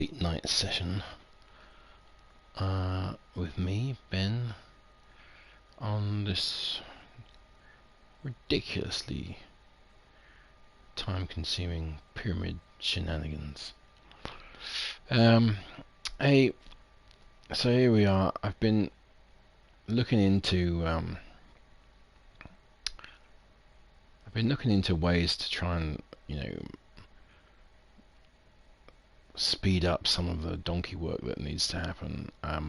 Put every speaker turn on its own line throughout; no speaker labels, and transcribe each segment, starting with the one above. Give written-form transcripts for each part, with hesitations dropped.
late night session with me, Ben, on this ridiculously time-consuming pyramid shenanigans. Hey, so here we are. I've been looking into ways to try and speed up some of the donkey work that needs to happen. I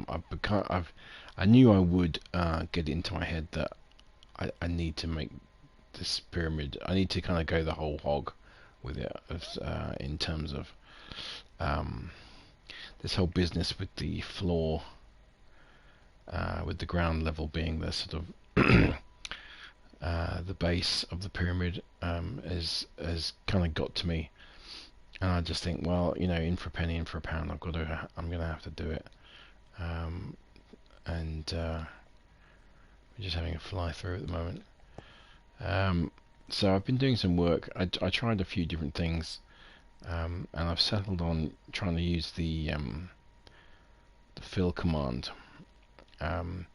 knew I would get it into my head that I need to make this pyramid. I need to kind of go the whole hog with it, in terms of this whole business with the floor, with the ground level being the sort of the base of the pyramid, has kind of got to me. And I just think, well, in for a penny, in for a pound, I'm gonna have to do it. And we're just having a fly through at the moment. So I've been doing some work. I tried a few different things, and I've settled on trying to use the fill command. Now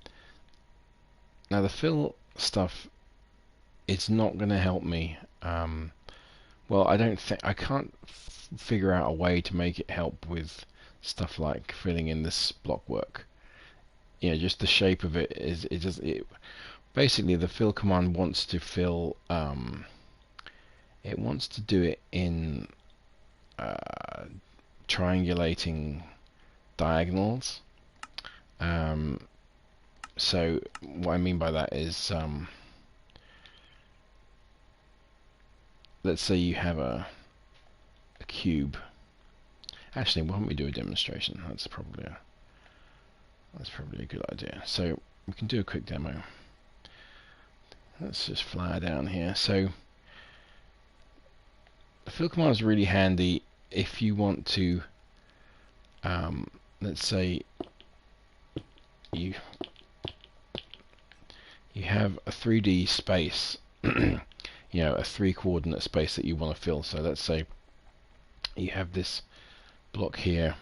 the fill stuff, it's not going to help me. Well, I can't figure out a way to make it help with stuff like filling in this block work. Just the shape of it is basically the fill command wants to fill. It wants to do it in triangulating diagonals. So what I mean by that is, let's say you have a cube. Actually, why don't we do a demonstration? That's probably a good idea. So we can do a quick demo. Let's just fly down here. So the fill command is really handy if you want to, let's say you have a 3D space, a 3-coordinate space that you want to fill. So let's say you have this block here,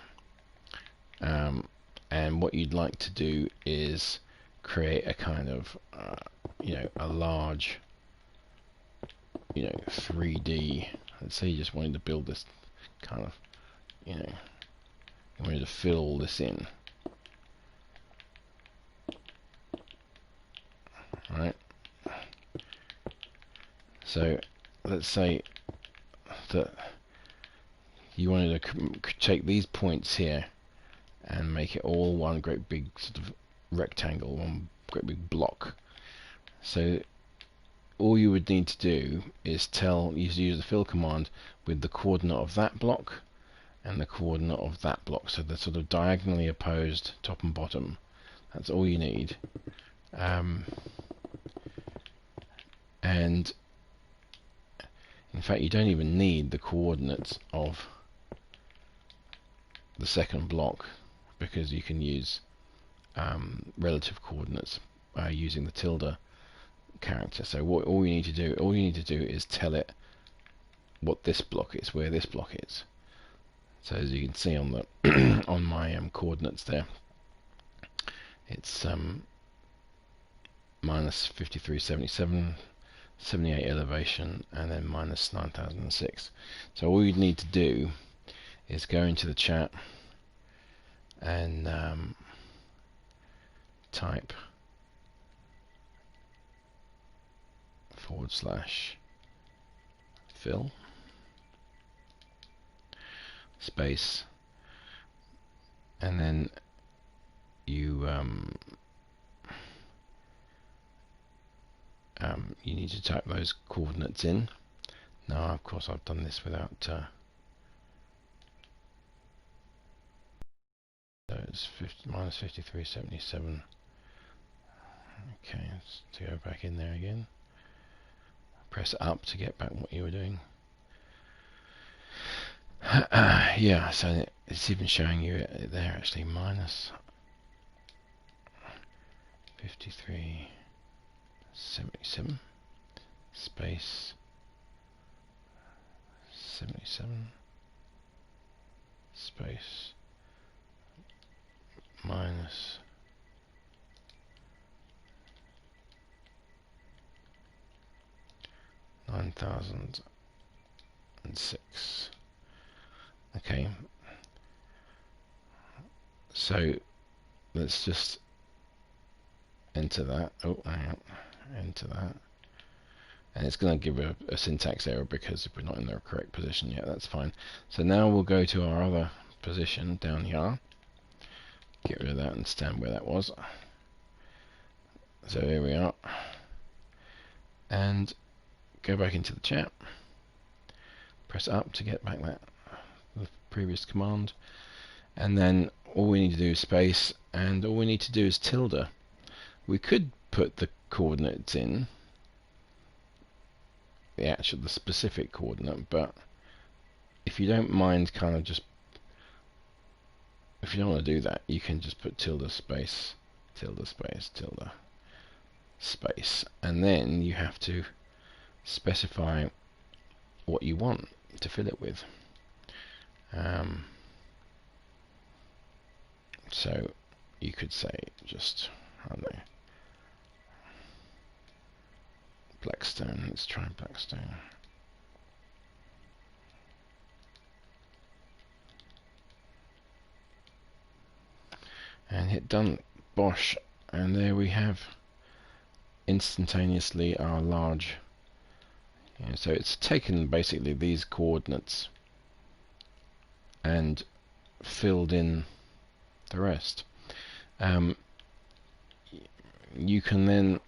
and what you'd like to do is create a kind of a large 3D. Let's say you just wanted to build this kind of, you wanted to fill all this in. Right. So let's say that you wanted to take these points here and make it all one great big sort of rectangle, one great big block. So all you would need to do is use the fill command with the coordinate of that block and the coordinate of that block, so they're sort of diagonally opposed, top and bottom. That's all you need. And in fact, you don't even need the coordinates of the second block, because you can use relative coordinates using the tilde character. So all you need to do is tell it what this block is, where this block is. So as you can see on the on my coordinates there, it's minus 5377, 78 elevation, and then minus 9006. So all you need to do is go into the chat and type / fill space, and then you you need to type those coordinates in. Now, of course, I've done this without. So it's minus 5377. Okay, let's go back in there again. Press up to get back what you were doing. Yeah, so it's even showing you it there actually, minus 5377 space 77 space minus 9006. Okay, so let's just enter that. Oh, hang on. Enter that. And it's going to give a syntax error because we're not in the correct position yet. That's fine. So now we'll go to our other position down here. Get rid of that and stand where that was. So here we are. And go back into the chat. Press up to get back the previous command. And then all we need to do is space, and all we need to do is tilde. We could put the coordinates in, the specific coordinate, but if you don't mind kind of just, if you don't want to do that, you can just put tilde space, tilde space, tilde space, and then you have to specify what you want to fill it with. So you could say just, I don't know, Blackstone. Let's try Blackstone. And hit done, bosh, and there we have instantaneously our large. So it's taken basically these coordinates and filled in the rest. You can then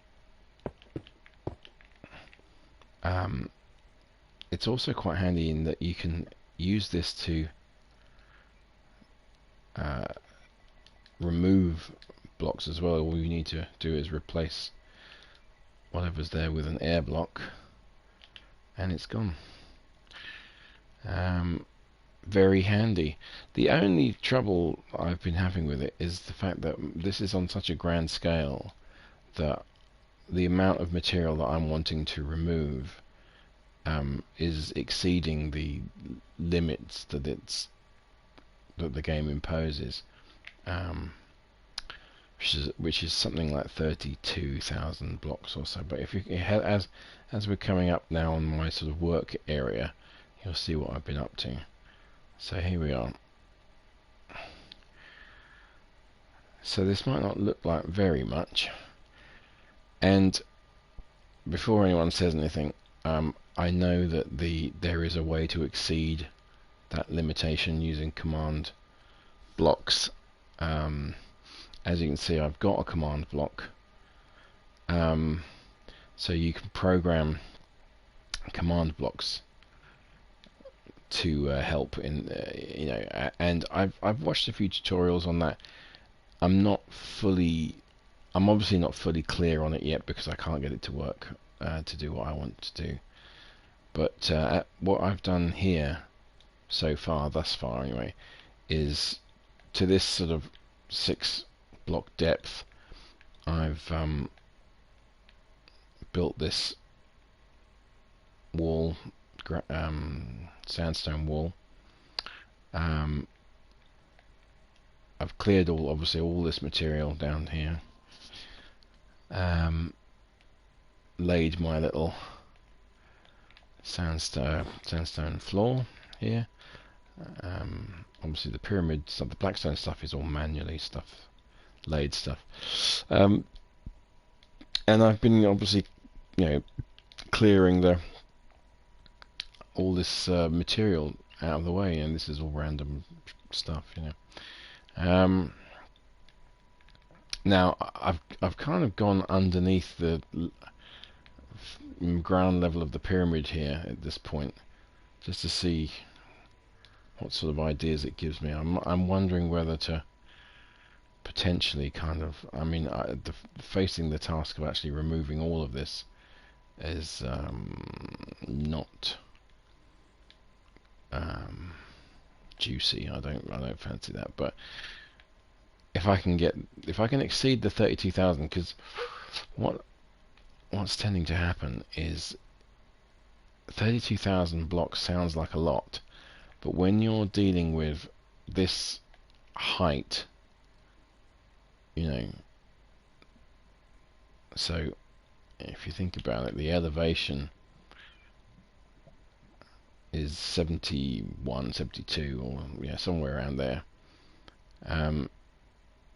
it's also quite handy in that you can use this to remove blocks as well. All you need to do is replace whatever's there with an air block, and it's gone. Very handy. The only trouble I've been having with it is the fact that this is on such a grand scale that the amount of material that I'm wanting to remove is exceeding the limits that the game imposes, which is something like 32,000 blocks or so. But if you as we're coming up now on my sort of work area, you'll see what I've been up to. So here we are. So this might not look like very much, and before anyone says anything, I know that there is a way to exceed that limitation using command blocks. As you can see, I've got a command block, so you can program command blocks to help in and I've watched a few tutorials on that. I'm obviously not fully clear on it yet because I can't get it to work to do what I want to do. But what I've done here so far, thus far anyway, is to this sort of 6 block depth, I've built this wall, sandstone wall. I've cleared obviously all this material down here. Laid my little sandstone floor here. Obviously the pyramid stuff, the Blackstone stuff is all manually laid stuff. And I've been obviously, clearing all this material out of the way, and this is all random stuff, Now I've kind of gone underneath the ground level of the pyramid here at this point, just to see what sort of ideas it gives me. I'm wondering whether to potentially kind of, facing the task of actually removing all of this is not juicy. I don't fancy that. But if I can exceed the 32,000, because what's tending to happen is 32,000 blocks sounds like a lot, but when you're dealing with this height, you know, so if you think about it, the elevation is 71, 72, or yeah, somewhere around there.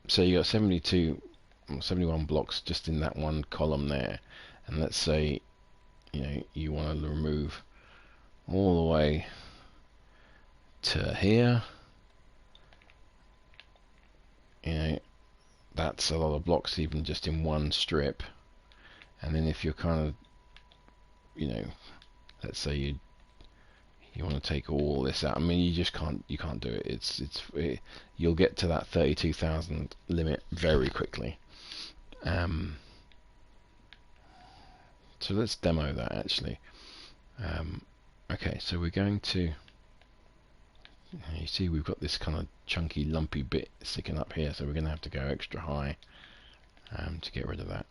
So you got 72 or 71 blocks just in that one column there, and let's say, you know, you want to remove all the way to here. You know, that's a lot of blocks even just in one strip. And then if you're kind of, you know, let's say you want to take all this out. I mean, you can't do it. You'll get to that 32,000 limit very quickly. So let's demo that actually. Okay, so we're going to. You see, we've got this kind of chunky, lumpy bit sticking up here, so we're going to have to go extra high to get rid of that.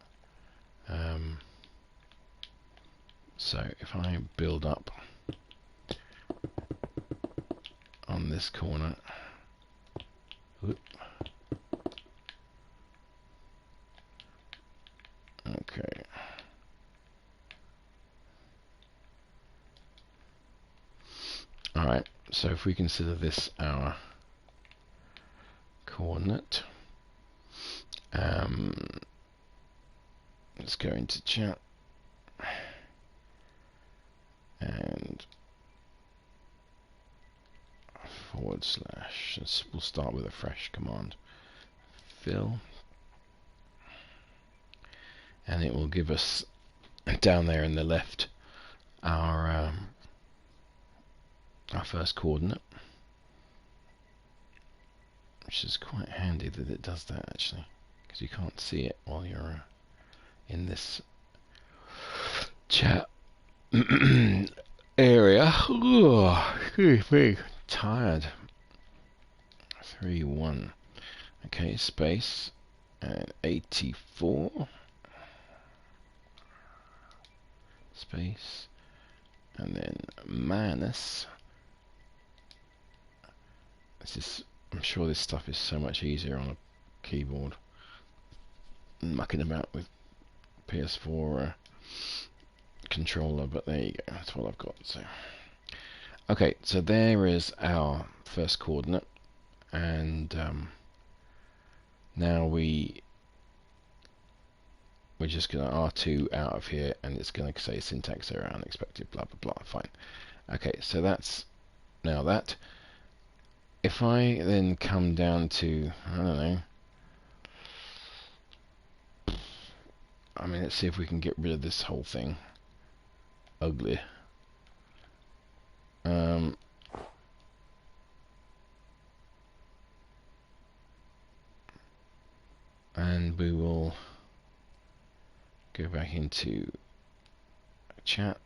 So if I build up on this corner, whoop. Okay. Alright, so if we consider this our coordinate, let's go into chat and / we'll start with a fresh command, fill, and it will give us down there in the left our first coordinate, which is quite handy that it does that actually, because you can't see it while you're in this chat area. Oh, excuse me, tired. 3, 1. Okay, space and 84. Space and then minus. I'm sure this stuff is so much easier on a keyboard. Mucking about with PS4 controller, but there you go. That's what I've got. So, okay, so there is our first coordinate, and now we're just going to R2 out of here, and it's going to say syntax error, unexpected, blah blah blah. Fine. Okay, so that's now that. If I then come down to, I don't know, I mean, let's see if we can get rid of this whole thing. Ugly. And we will go back into chat,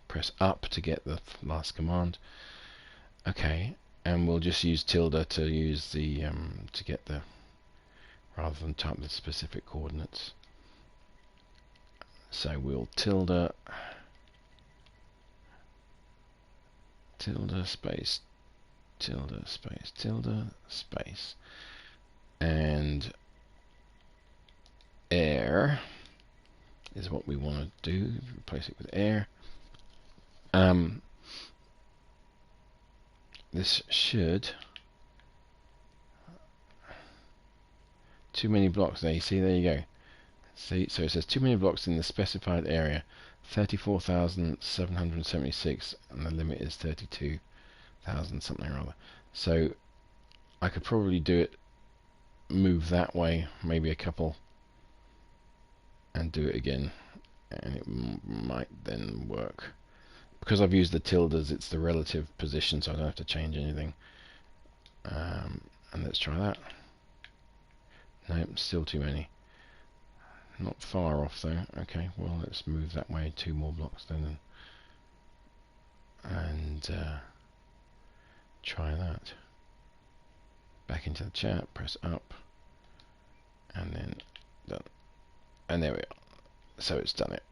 press up to get the last command. Okay, and we'll just use tilde to use the to get the, rather than type the specific coordinates. So we'll tilde space tilde space tilde space and air is what we want to do. Replace it with air. This should, too many blocks there. You see, there you go. See, so it says too many blocks in the specified area, 34,776, and the limit is 32,000 something or other. So I could probably do it, move that way, maybe a couple, and do it again, and it might then work. Because I've used the tildes, it's the relative position, so I don't have to change anything. And let's try that. No, still too many. Not far off though. Okay, well, let's move that way 2 more blocks then, and try that. Back into the chat, press up, and then done. And there we are. So it's done it.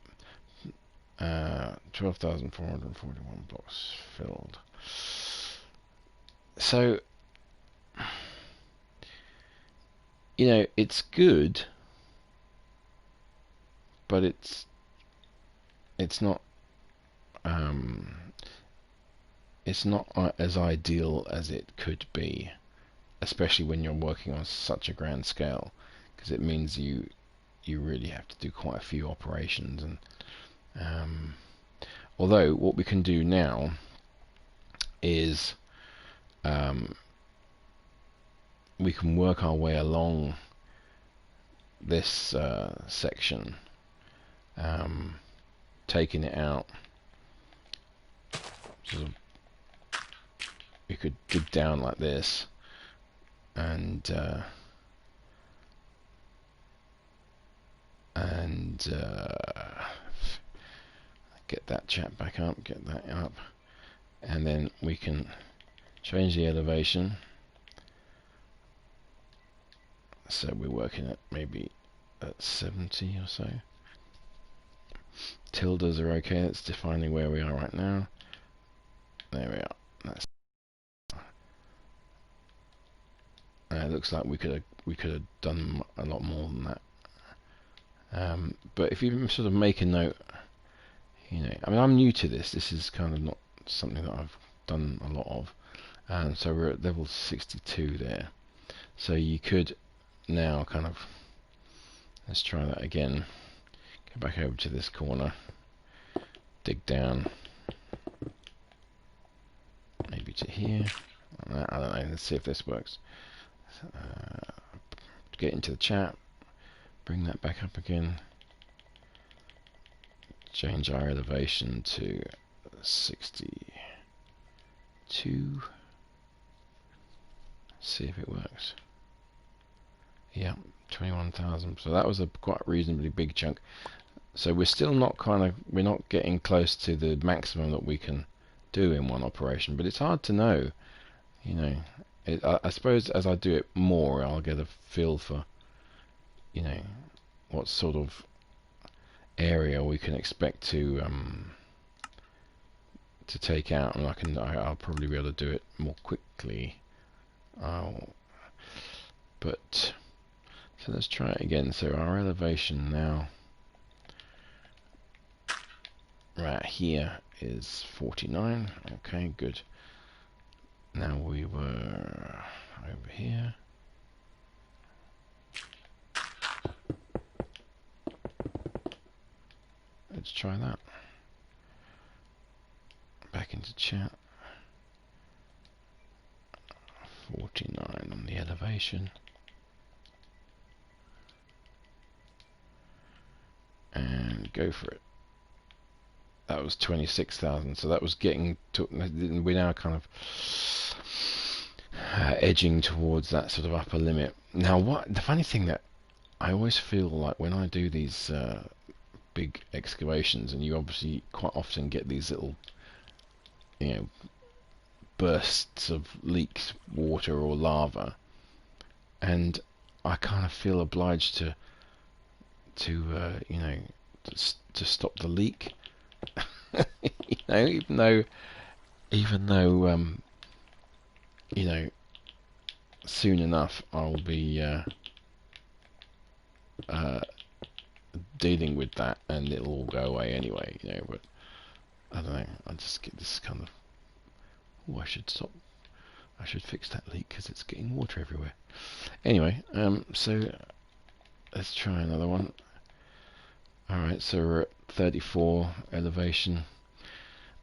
12,441 blocks filled. So you know, it's good, but it's not um, it's not as ideal as it could be, especially when you're working on such a grand scale, because it means you really have to do quite a few operations. And although what we can do now is we can work our way along this section, taking it out. So we could dig down like this and get that chap back up, get that up, and then we can change the elevation. So we're working at maybe at 70 or so. Tildes are okay. That's defining where we are right now. There we are. That's. It looks like we could have done a lot more than that. But if you sort of make a note, you know, I mean, I'm new to this. This is kind of not something that I've done a lot of. So we're at level 62 there. So you could now kind of, let's try that again. Go back over to this corner, dig down, maybe to here. I don't know. Let's see if this works. Get into the chat, bring that back up again, change our elevation to 62, see if it works. Yeah, 21,000. So that was a quite reasonably big chunk. So we're still not we're not getting close to the maximum that we can do in one operation, but it's hard to know, you know. I suppose as I do it more, I'll get a feel for, you know, what sort of area we can expect to take out, and I'll probably be able to do it more quickly. But so let's try it again. So our elevation now right here is 49. Okay, good. Now we were over here. Let's try that. Back into chat. 49 on the elevation. And go for it. That was 26,000, so that was getting to, we're now kind of edging towards that sort of upper limit. Now, what the funny thing that I always feel like when I do these big excavations, and you obviously quite often get these little, you know, bursts of leaked water or lava, and I kind of feel obliged to you know, to stop the leak. You know, even though you know, soon enough I'll be dealing with that, and it'll all go away anyway, you know. But I don't know, I just get this kind of, oh, I should fix that leak because it's getting water everywhere. Anyway, so let's try another one. Alright, so we're at 34 elevation.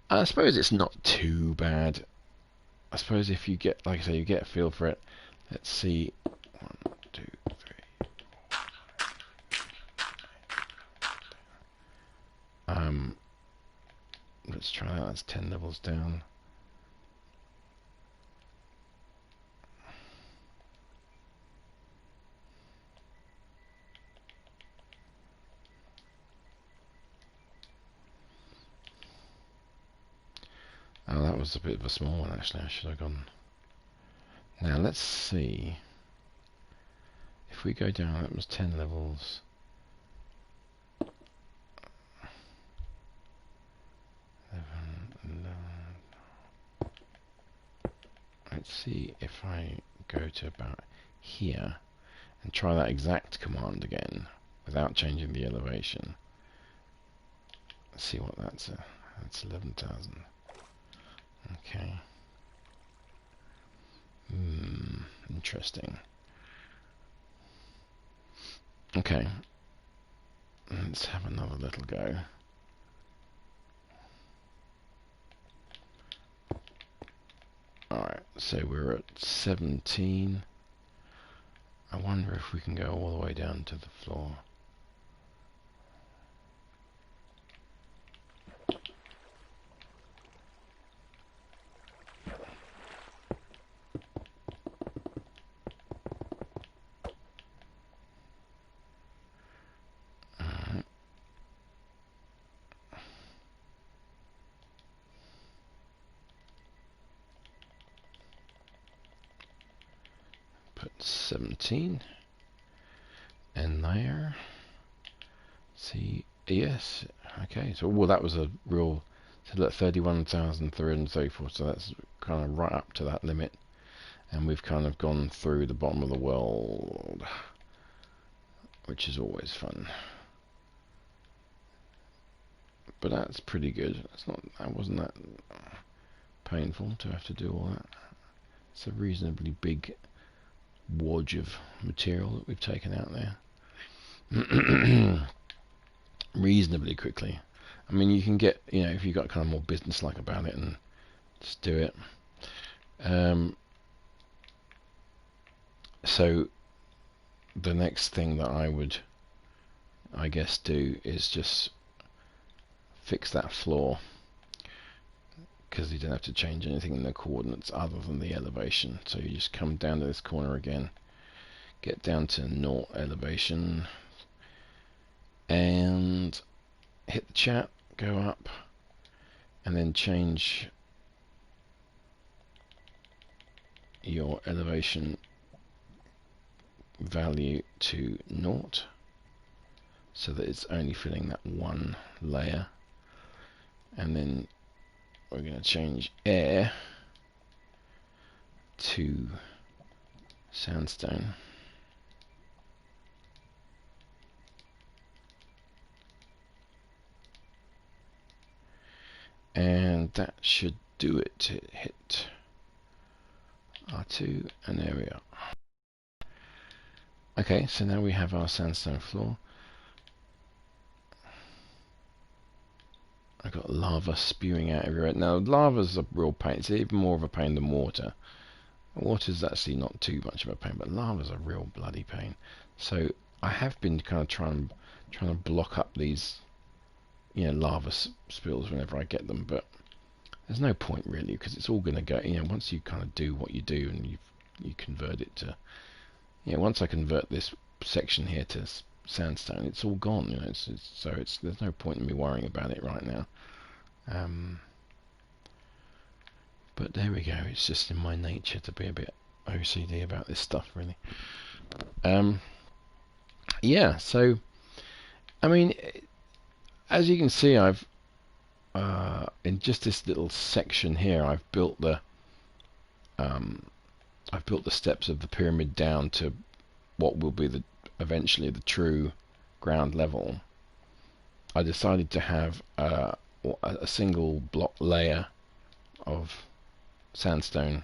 I suppose it's not too bad. I suppose if you get, like I say, you get a feel for it. Let's see. 1, 2, 3, 4. Let's try that. That's 10 levels down. Oh, that was a bit of a small one actually. I should have gone. Now let's see. If we go down, that was 10 levels. 11. Let's see if I go to about here and try that exact command again without changing the elevation. Let's see what that's. That's 11,000. Okay. Interesting. Okay. Let's have another little go. Alright, so we're at 17. I wonder if we can go all the way down to the floor. Put 17 in there. See, yes, okay. So, well, that was a real. So look, 31,334. So that's kind of right up to that limit, and we've kind of gone through the bottom of the world, which is always fun. But that's pretty good. That's not. That wasn't that painful to have to do all that. It's a reasonably big wodge of material that we've taken out there. Reasonably quickly. I mean, you can get, you know, if you've got kind of more business-like about it and just do it. So the next thing that I would, I guess, do is just fix that floor, because you don't have to change anything in the coordinates other than the elevation. So you just come down to this corner again, get down to 0 elevation, and hit the chat, go up, and then change your elevation value to 0, so that it's only filling that one layer. And then we're going to change air to sandstone. And that should do it. Hit R2 and there we are. Okay, so now we have our sandstone floor. I've got lava spewing out everywhere. Now, lava's a real pain. It's even more of a pain than water. Water's actually not too much of a pain, but lava's a real bloody pain. So I have been kind of trying to block up these, you know, lava spills whenever I get them, but there's no point really, because it's all going to go, you know, once you kind of do what you do and you convert it to, you know, once I convert this section here to sandstone, it's all gone, you know, so there's no point in me worrying about it right now. But there we go. It's just in my nature to be a bit OCD about this stuff, really. Yeah. So, I mean, as you can see, I've in just this little section here, I've built the steps of the pyramid down to what will be eventually the true ground level. I decided to have a single block layer of sandstone,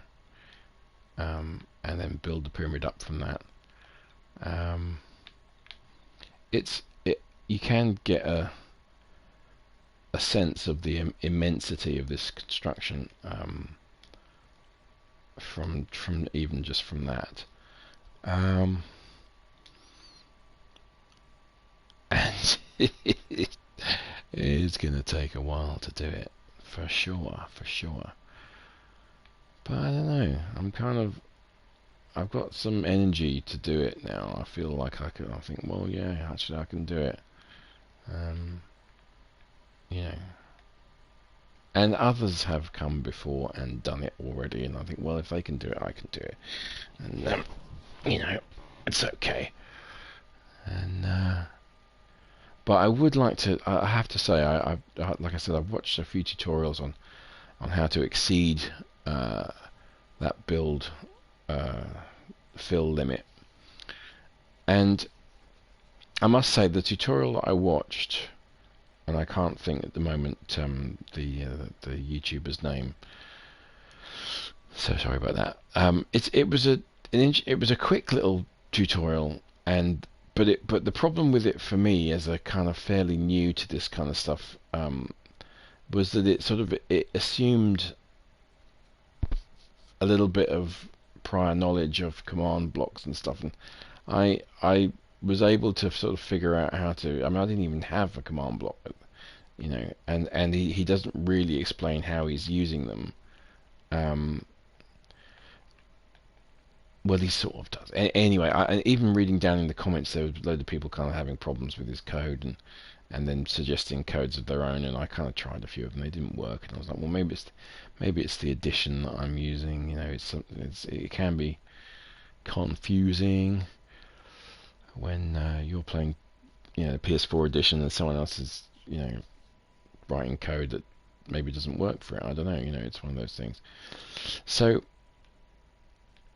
and then build the pyramid up from that. You can get a sense of the immensity of this construction from even just from that. And it's going to take a while to do it, for sure. But I don't know. I've got some energy to do it now. I feel like I think, well, yeah, actually I can do it. You know. And others have come before and done it already, and I think, well, if they can do it, I can do it. And, you know, it's okay. And, but I would like to, I have to say, like I said, I've watched a few tutorials on how to exceed that build fill limit, And I must say, the tutorial that I watched, and I can't think at the moment the YouTuber's name, so sorry about that. It was a quick little tutorial, and but the problem with it for me, as a kind of fairly new to this kind of stuff, was that it assumed a little bit of prior knowledge of command blocks and stuff, and I was able to sort of figure out how to. I mean, I didn't even have a command block, and he doesn't really explain how he's using them. Well, he sort of does. Anyway, even reading down in the comments, there was a load of people kind of having problems with his code and then suggesting codes of their own, and I kind of tried a few of them. They didn't work, and I was like, well, maybe it's the edition that I'm using. It can be confusing when you're playing, the PS4 edition, and someone else is, writing code that maybe doesn't work for it. I don't know. It's one of those things. So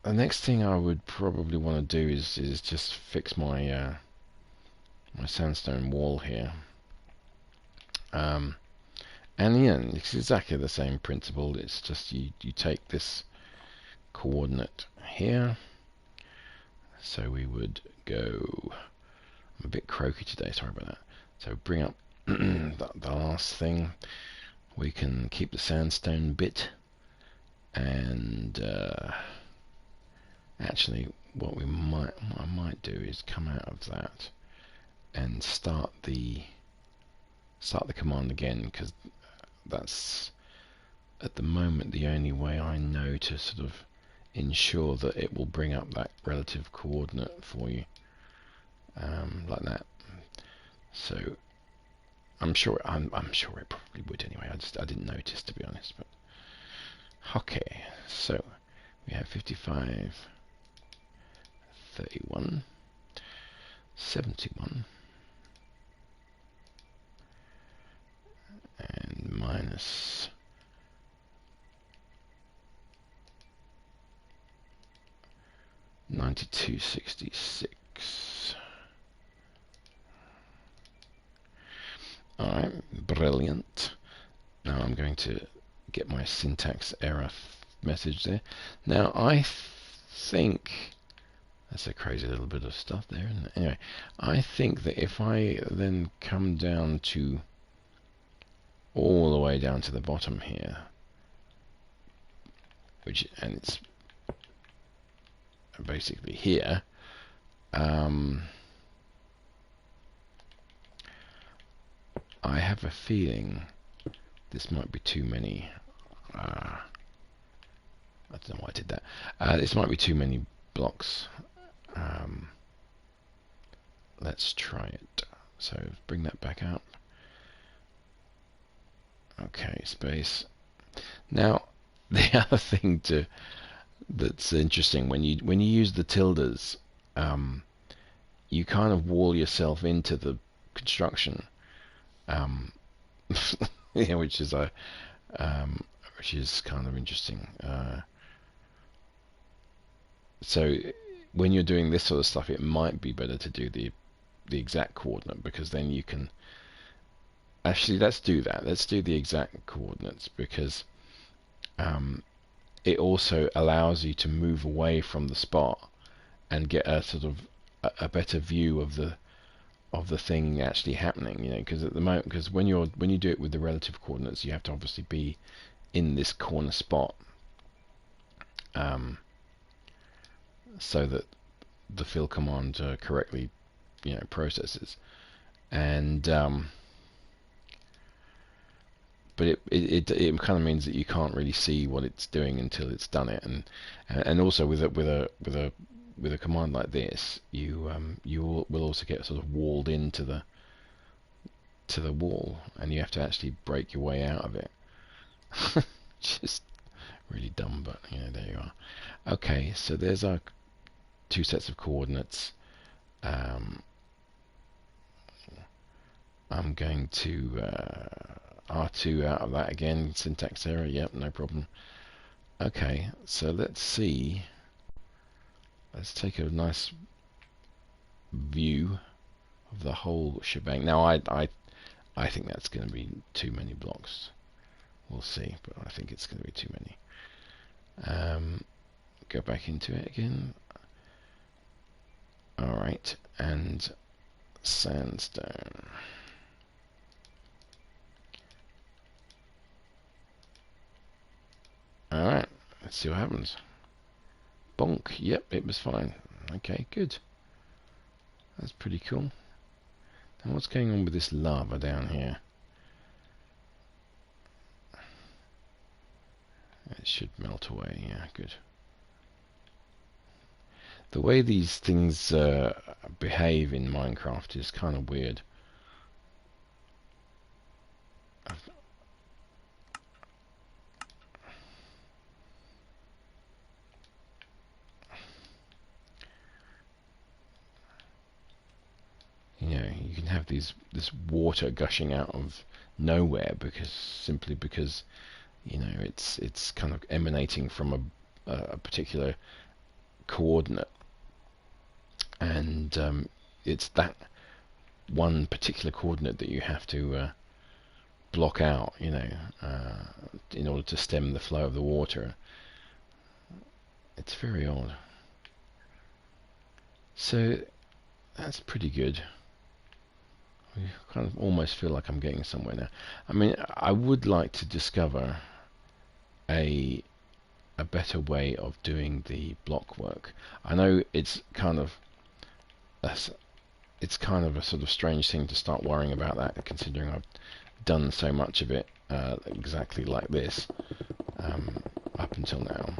the next thing I would probably want to do is just fix my my sandstone wall here. And it's exactly the same principle. It's just you take this coordinate here. So we would go. I'm a bit croaky today. Sorry about that. So bring up the last thing. We can keep the sandstone bit, and actually, what I might do is come out of that and start the command again, because that's at the moment the only way I know to sort of ensure that it will bring up that relative coordinate for you, like that. So I'm sure it probably would anyway. I didn't notice, to be honest. But okay, so we have 55, 31, 71, and minus 9266. Alright, brilliant. Now I'm going to get my syntax error message there. Now I think that's a crazy little bit of stuff there, isn't it? Anyway, I think that if I then come down to all the way down to the bottom here, and it's basically here, I have a feeling this might be too many. I don't know why I did that. This might be too many blocks. Let's try it. So bring that back up. Okay, space. Now, the other thing that's interesting, when you use the tildes, you kind of wall yourself into the construction, which is kind of interesting. So when you're doing this sort of stuff, it might be better to do the exact coordinate, because then you can actually, let's do that. Let's do the exact coordinates, because it also allows you to move away from the spot and get a sort of a better view of the thing actually happening. Because at the moment, because when you do it with the relative coordinates, you have to obviously be in this corner spot, so that the fill command correctly processes. And but it kind of means that you can't really see what it's doing until it's done it, and also with a command like this, you will also get sort of walled into the wall, and you have to actually break your way out of it. Just really dumb, but there you are. Okay, so there's our two sets of coordinates. I'm going to R2 out of that again. Syntax error, yep, no problem. Okay, so let's see. Let's take a nice view of the whole shebang. Now I think that's going to be too many blocks. We'll see, but I think it's going to be too many. Go back into it again. Alright, and sandstone. Alright, let's see what happens. Bonk, yep, it was fine. Okay, good. That's pretty cool. Now what's going on with this lava down here? It should melt away, yeah, good. The way these things behave in Minecraft is kind of weird. You know, you can have this water gushing out of nowhere simply because you know it's kind of emanating from a particular coordinate, and it's that one particular coordinate that you have to block out, you know, in order to stem the flow of the water. It's very odd. So that's pretty good. I kind of almost feel like I'm getting somewhere now. I mean, I would like to discover a better way of doing the block work. I know it's kind of a sort of strange thing to start worrying about that, considering I've done so much of it exactly like this up until now.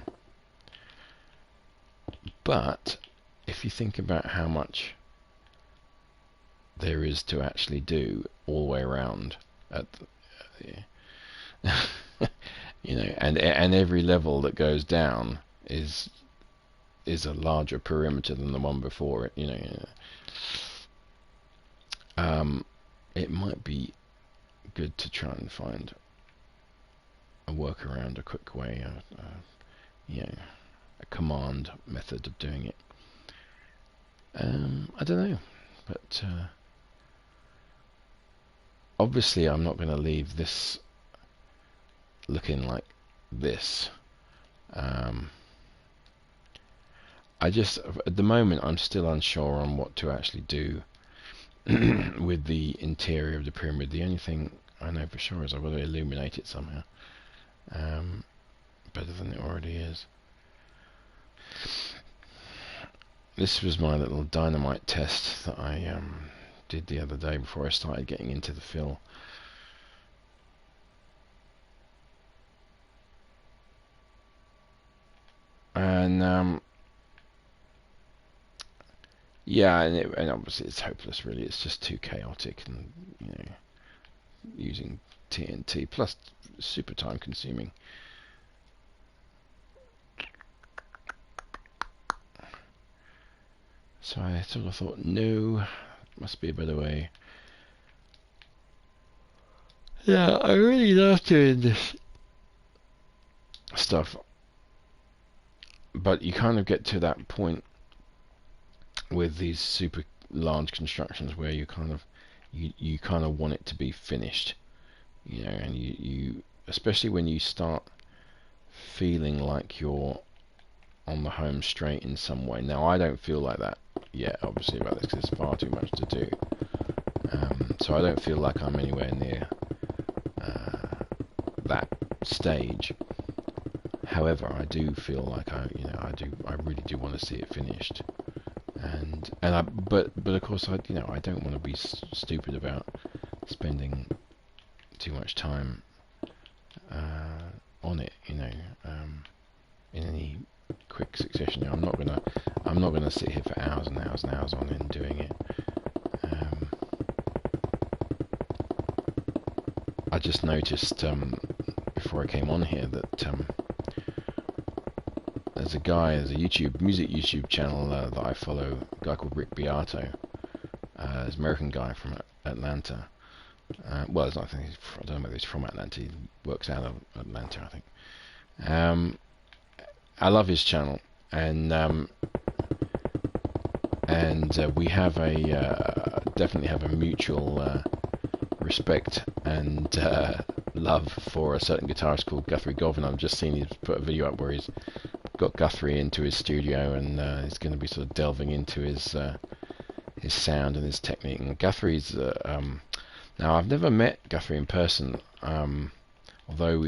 But if you think about how much there is to actually do all the way around at you know, and every level that goes down is a larger perimeter than the one before it, you know. It might be good to try and find a workaround, a quick way, you know, a command method of doing it. I don't know, but obviously I'm not going to leave this looking like this. I just, at the moment, I'm still unsure on what to actually do with the interior of the pyramid. The only thing I know for sure is I've got to illuminate it somehow, better than it already is. This was my little dynamite test that I did the other day before I started getting into the fill. And yeah, and obviously it's hopeless, really. It's just too chaotic, and you know, using TNT plus super time consuming. So I sort of thought, no, must be a better way. Yeah, I really love doing this stuff, but you kind of get to that point with these super large constructions where you kind of want it to be finished, you know, and you especially when you start feeling like you're on the home straight in some way. Now I don't feel like that yet, obviously, about this, because there's far too much to do. So I don't feel like I'm anywhere near that stage. However, I do feel like I really do want to see it finished. But of course I don't want to be stupid about spending too much time on it, you know, in any quick succession. You know, I'm not gonna sit here for hours and hours and hours on end doing it. I just noticed before I came on here that there's a music YouTube channel that I follow, a guy called Rick Beato. He's an American guy from Atlanta. Well, I don't know whether he's from Atlanta. He works out of Atlanta, I think. I love his channel, and and we have a definitely have a mutual respect and love for a certain guitarist called Guthrie Govan. I've just seen he's put a video up where he's got Guthrie into his studio, and he's going to be sort of delving into his sound and his technique. And Guthrie's now I've never met Guthrie in person, although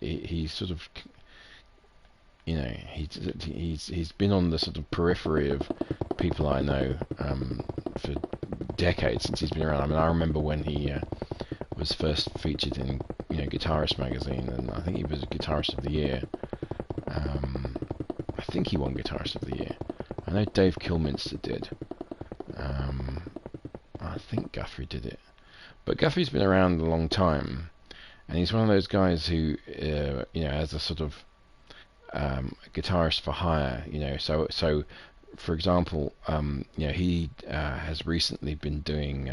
he sort of, you know, he's been on the sort of periphery of people I know for decades, since he's been around. I mean, I remember when he was first featured in, you know, Guitarist magazine, and I think he was Guitarist of the Year. I think he won Guitarist of the Year. I know Dave Kilminster did. I think Guthrie did it. But Guthrie's been around a long time, and he's one of those guys who, you know, as a sort of guitarist for hire, you know. So for example, you know, he has recently been doing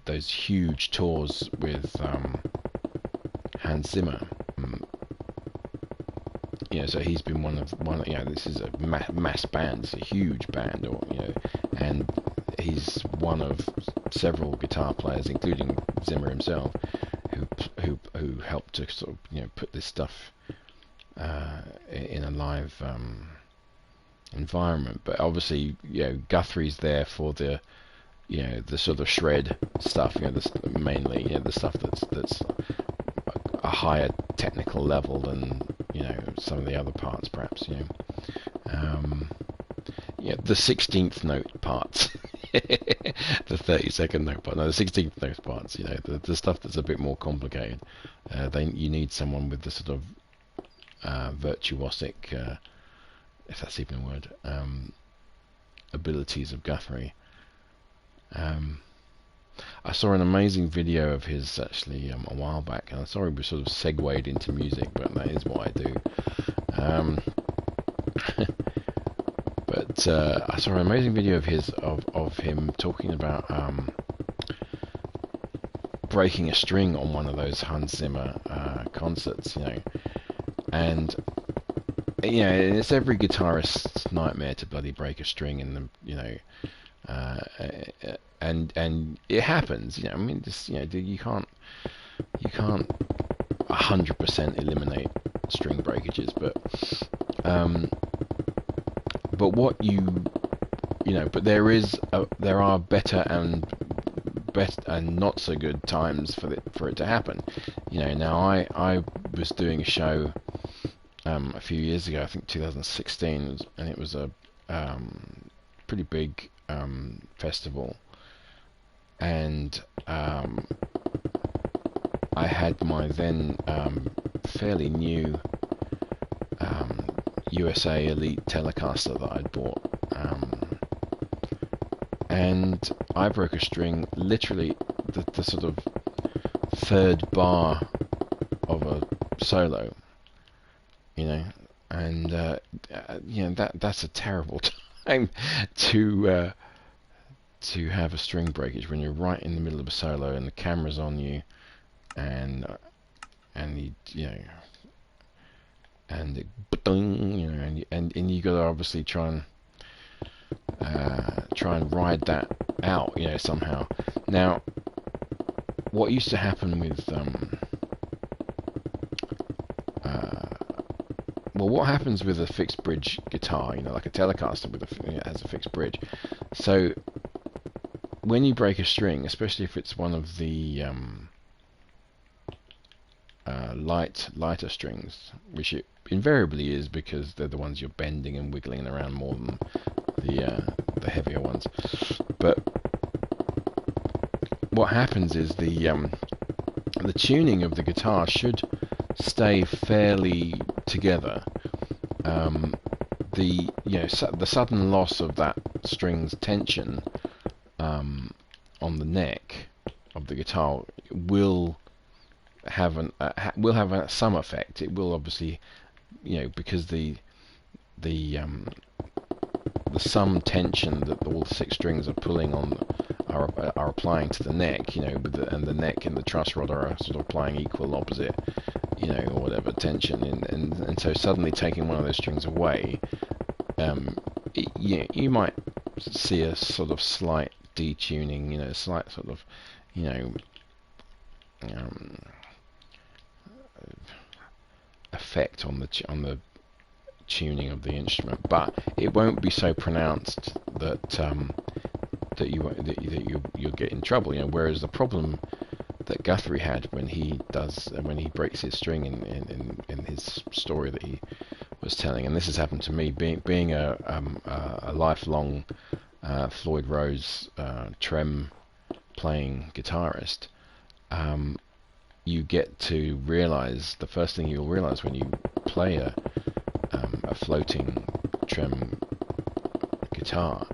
those huge tours with Hans Zimmer. You know, so he's been one. You know, this is a mass band. It's a huge band, or you know, and he's one of several guitar players, including Zimmer himself, who helped to sort of, you know, put this stuff in a live environment. But obviously, you know, Guthrie's there for the, you know, the sort of shred stuff. You know, mainly, you know, the stuff that's a higher technical level than, you know, some of the other parts, perhaps. You know, yeah, the 16th note parts, the 32nd note part, no, the 16th note parts. You know, the stuff that's a bit more complicated. You need someone with the sort of virtuosic, if that's even a word, abilities of Guthrie. I saw an amazing video of his actually a while back, and I'm sorry we sort of segued into music, but that is what I do. But I saw an amazing video of his of him talking about breaking a string on one of those Hans Zimmer concerts, you know, and you know, it's every guitarist's nightmare to bloody break a string in the, you know. And it happens, you know. I mean, just, you know, you can't 100% eliminate string breakages, but what you know, but there are better and not so good times for it to happen, you know. Now I was doing a show a few years ago, I think 2016, and it was a pretty big festival, and I had my then fairly new USA Elite Telecaster that I'd bought, and I broke a string literally the sort of third bar of a solo, you know, and you know, that's a terrible time to have a string breakage when you're right in the middle of a solo and the camera's on you, and you know, and it, you know, and you got to obviously try and ride that out, you know, somehow. Now, what used to happen with well, what happens with a fixed bridge guitar, you know, like a Telecaster with has a fixed bridge. So when you break a string, especially if it's one of the lighter strings, which it invariably is because they're the ones you're bending and wiggling around more than the heavier ones. But what happens is the tuning of the guitar should stay fairly together. The sudden loss of that string's tension on the neck of the guitar will have some effect. It will obviously, you know, because the sum tension that all the six strings are pulling on are applying to the neck, you know, and the neck and the truss rod are sort of applying equal opposite, you know, or whatever tension, and so suddenly taking one of those strings away you might see a sort of slight detuning, slight sort of, you know, um, effect on the tuning of the instrument, but it won't be so pronounced that you'll get in trouble. Whereas the problem that Guthrie had when he breaks his string in his story that he was telling, and this has happened to me, being a lifelong Floyd Rose trem playing guitarist. You get to realize, the first thing you'll realize when you play a floating trem guitar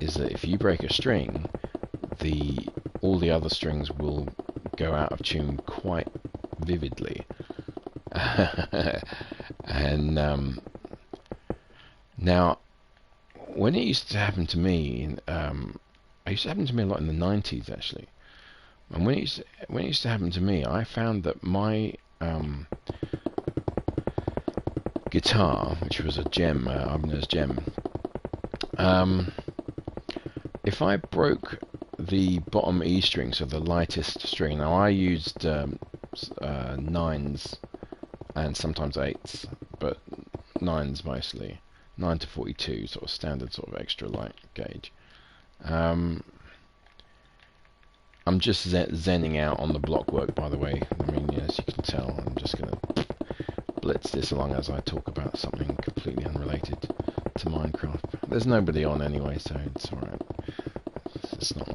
is that if you break a string, all the other strings will go out of tune quite vividly. And now, when it used to happen to me, it used to happen to me a lot in the 90s actually. And when it used to happen to me, I found that my guitar, which was a Gem, Ibanez Gem, if I broke the bottom E string, so the lightest string, now I used 9s and sometimes 8s, but 9s mostly, 9 to 42, sort of standard, sort of extra light gauge. I'm just zenning out on the block work, by the way. I mean, as you can tell, I'm just going to blitz this along as I talk about something completely unrelated to Minecraft. There's nobody on anyway, so it's alright. It's not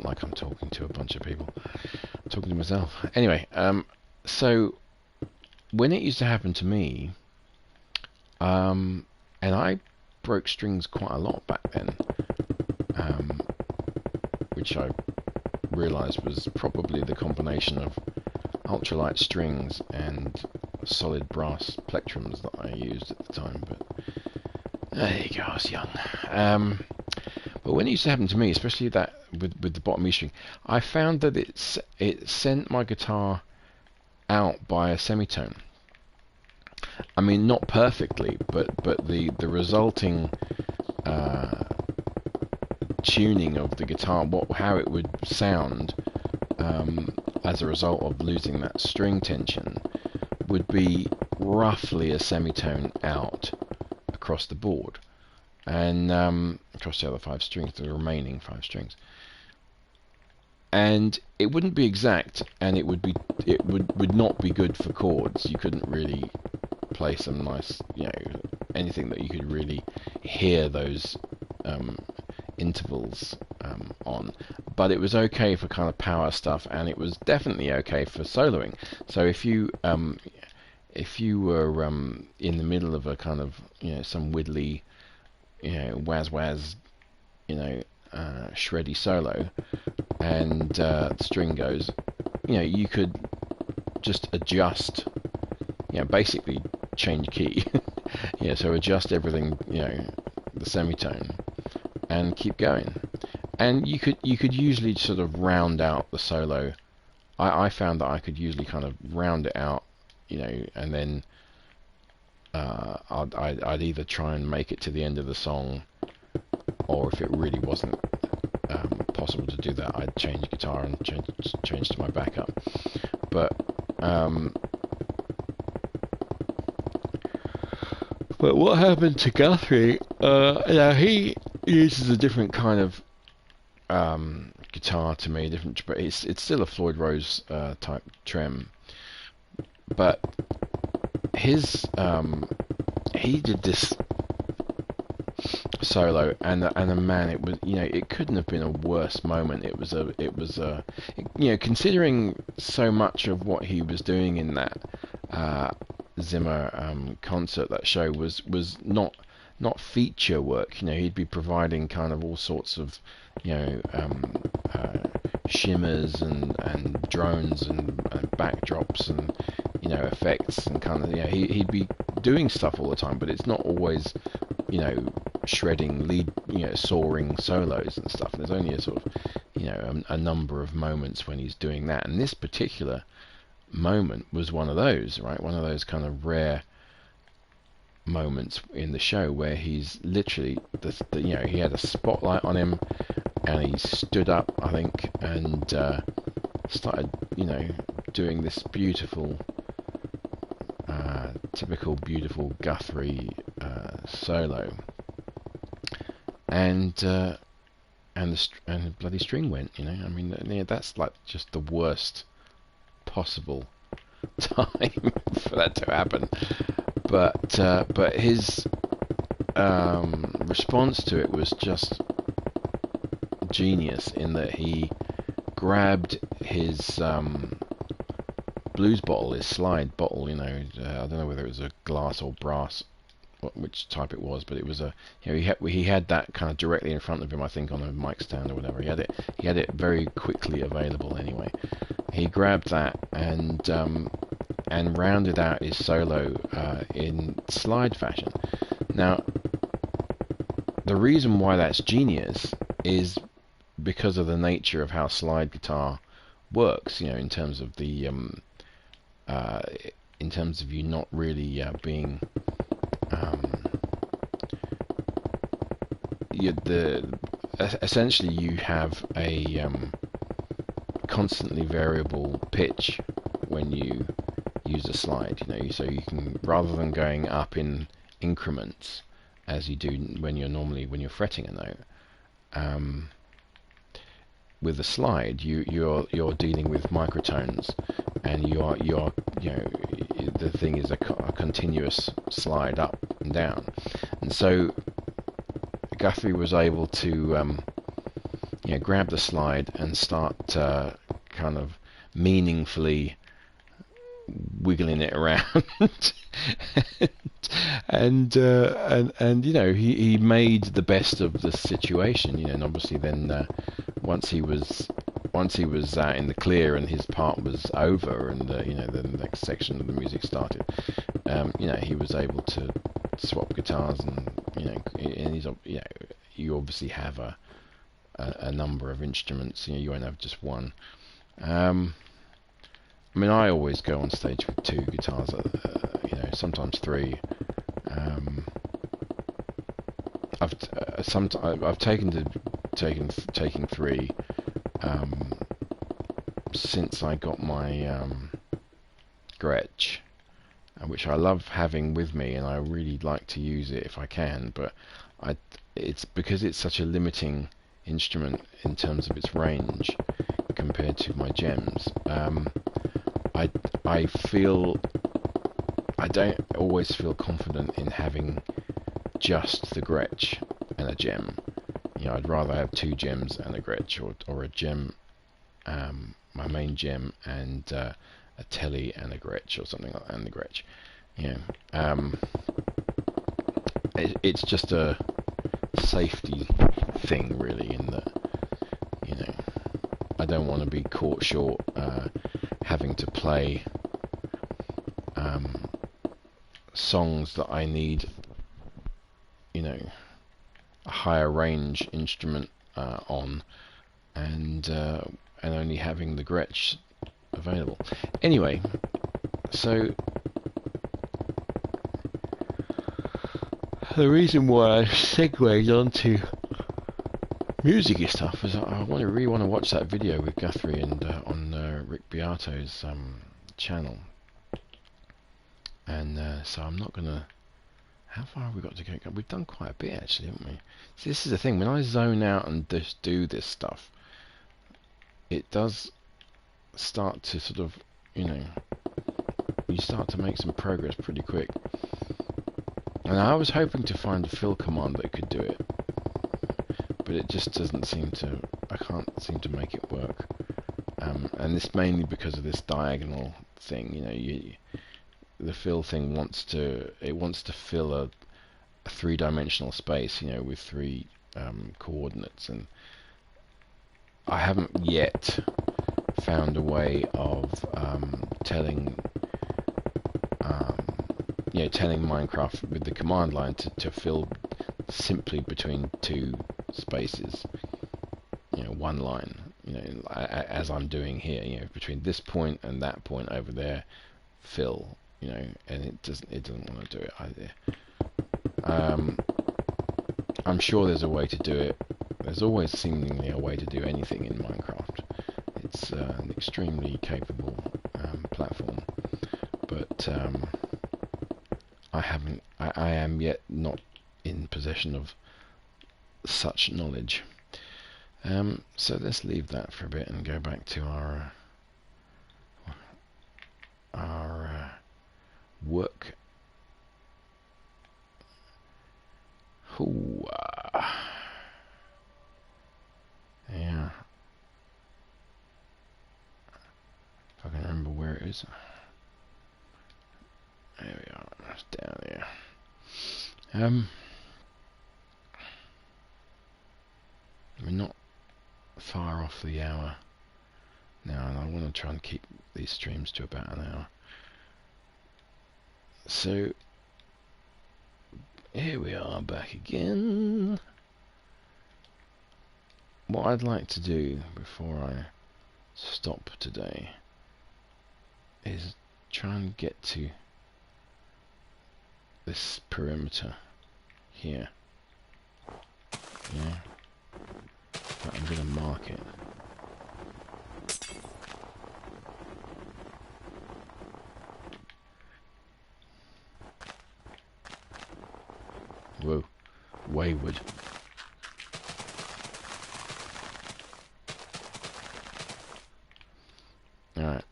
like I'm talking to a bunch of people. I'm talking to myself. Anyway, so when it used to happen to me, and I broke strings quite a lot back then, which I realised was probably the combination of ultralight strings and solid brass plectrums that I used at the time. But there you go, I was young. But when it used to happen to me, especially that with the bottom E string, I found that it sent my guitar out by a semitone. I mean, not perfectly, but the resulting tuning of the guitar, how it would sound as a result of losing that string tension, would be roughly a semitone out across the board, and across the other 5 strings, the remaining 5 strings. And it wouldn't be exact, and it would not be good for chords. You couldn't really play some nice, anything that you could really hear those intervals on. But it was okay for kind of power stuff, and it was definitely okay for soloing. So if you were in the middle of a kind of some widdly waz shreddy solo, and the string goes, you could just adjust, basically change key. So adjust everything, the semitone, and keep going. And you could usually sort of round out the solo. I found that I could usually kind of round it out, and then I'd either try and make it to the end of the song, or if it really wasn't possible to do that, I'd change guitar and change to my backup. But what happened to Guthrie? He uses a different kind of guitar to me, but it's still a Floyd Rose type trem. But his he did this solo, and man, it was it couldn't have been a worse moment. It was considering so much of what he was doing in that Zimmer concert, that show was not feature work. He'd be providing kind of all sorts of shimmers and drones and backdrops and effects and kind of he'd be doing stuff all the time, but it's not always shredding lead soaring solos and stuff. And there's only a sort of a number of moments when he's doing that, and this particular moment was one of those, right? One of those kind of rare moments in the show where he's literally, he had a spotlight on him, and he stood up, I think, and started, doing this beautiful, typical beautiful Guthrie solo, and the bloody string went. I mean, that's like just the worst possible time for that to happen. But his response to it was just genius, in that he grabbed his blues bottle, his slide bottle. I don't know whether it was a glass or brass, which type it was, but it was he had that kind of directly in front of him, I think, on a mic stand or whatever. He had it very quickly available. Anyway, he grabbed that and rounded out his solo in slide fashion. Now, the reason why that's genius is because of the nature of how slide guitar works. In terms of the in terms of you not really being essentially you have a constantly variable pitch when you use a slide, so you can, rather than going up in increments as you do when you're fretting a note, with a slide you're dealing with microtones, and you're the thing is a continuous slide up and down, and so Guthrie was able to grab the slide and start kind of meaningfully wiggling it around and he made the best of the situation, and obviously then once he was out in the clear and his part was over, and the next section of the music started, he was able to swap guitars, and he's you obviously have a number of instruments. You won't have just one. I mean, I always go on stage with two guitars, sometimes three. I've taken three since I got my Gretsch, which I love having with me, and I really like to use it if I can. But it's because it's such a limiting instrument in terms of its range compared to my Gems. I feel I don't always feel confident in having just the Gretsch and a Gem. I'd rather have two Gems and a Gretsch, or a Gem, my main Gem, and a Tele and a Gretsch, or something like that, and the Gretsch. It's just a safety thing, really, in that I don't want to be caught short having to play songs that I need a higher range instrument on, and only having the Gretsch available. Anyway, so the reason why I segued onto music stuff is I really want to watch that video with Guthrie and on Rick Beato's channel, and so I'm not gonna. How far have we got to go? We've done quite a bit, actually, haven't we? See, this is the thing. When I zone out and just do this stuff, it does start to sort of, you start to make some progress pretty quick. And I was hoping to find a fill command that could do it, but it just doesn't seem to. I can't seem to make it work. And this mainly because of this diagonal thing. The fill thing wants to fill a three-dimensional space, with three coordinates, and I haven't yet found a way of telling Minecraft with the command line to fill simply between two spaces, one line, as I'm doing here, between this point and that point over there, fill. And it doesn't want to do it either. Um, I'm sure there's a way to do it. There's always seemingly a way to do anything in Minecraft. It's an extremely capable platform, but I am yet not in possession of such knowledge. So let's leave that for a bit and go back to our work. Ooh, yeah. If I can remember where it is. There we are. It's down there. We're not far off the hour now, and I want to try and keep these streams to about an hour. So here we are back again. What I'd like to do before I stop today is try and get to this perimeter here. Yeah. But I'm going to mark it. Whoa. Wayward. Alright.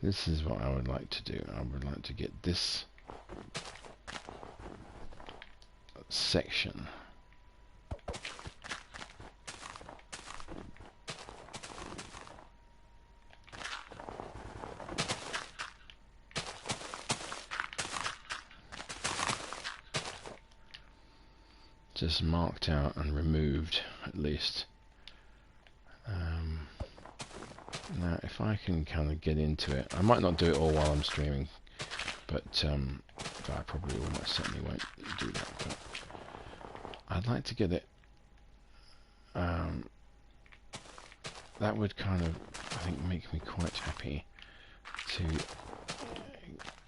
This is what I would like to do. I would like to get this section just marked out and removed, at least. Now, if I can kind of get into it, I might not do it all while I'm streaming, but I probably almost certainly won't do that. But I'd like to get it. That would kind of, I think, make me quite happy to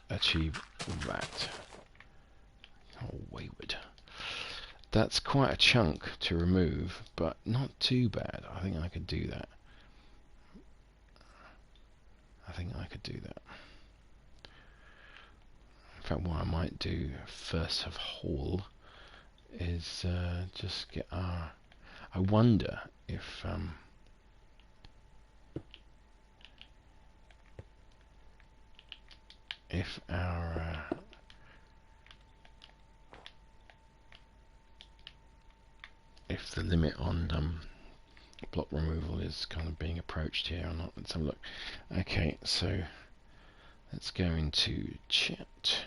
achieve that. Oh, wayward. That's quite a chunk to remove, but not too bad. I think I could do that. In fact, what I might do first of all is just get our... I wonder if our if the limit on block removal is kind of being approached here or not. Let's have a look. Okay, so let's go into chat.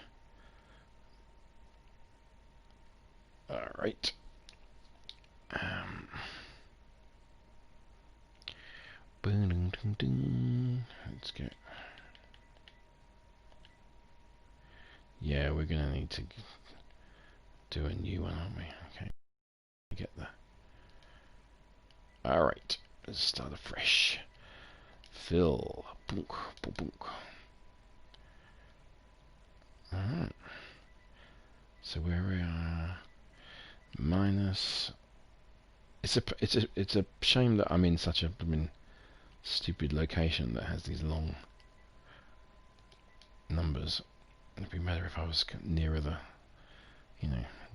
Alright. Let's go. Yeah, we're gonna need to do a new one, aren't we? Okay. Get there. Alright. Let's start afresh. Fill. Boonk, boonk. Alright. So where we are, minus. It's a shame that I'm in such a stupid location that has these long numbers. It'd be better if I was nearer the,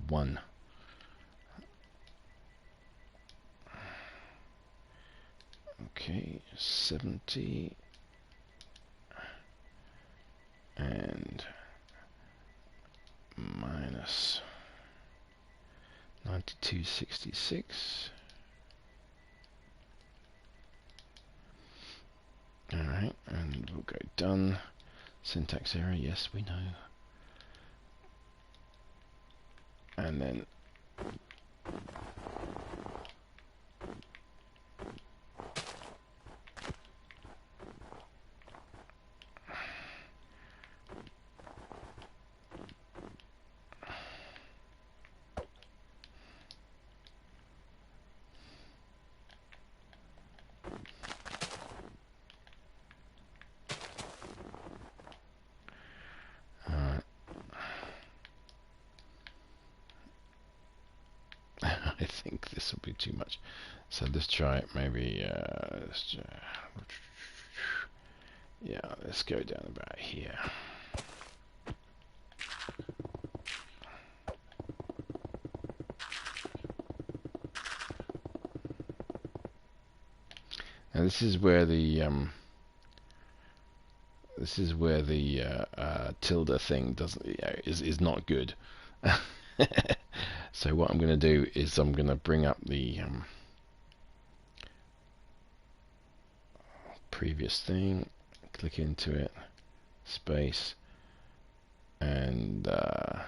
1. Okay, 70 and minus 9266. Alright, and we'll go done. Syntax error, yes, we know. And then I think this will be too much. So let's try it. Maybe. Yeah, let's go down about here. Now this is where the tilde thing doesn't is not good. So what I'm going to do is I'm going to bring up the previous thing, click into it, space, and oh,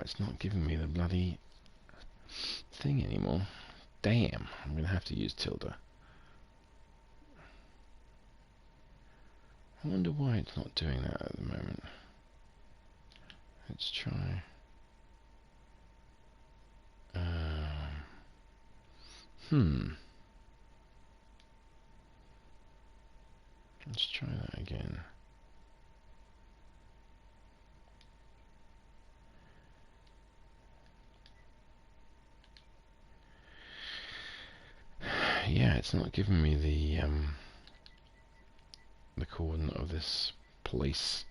it's not giving me the bloody thing anymore. Damn, I'm going to have to use tilde. I wonder why it's not doing that at the moment. Let's try. Let's try that again. Yeah, it's not giving me the coordinate of this place.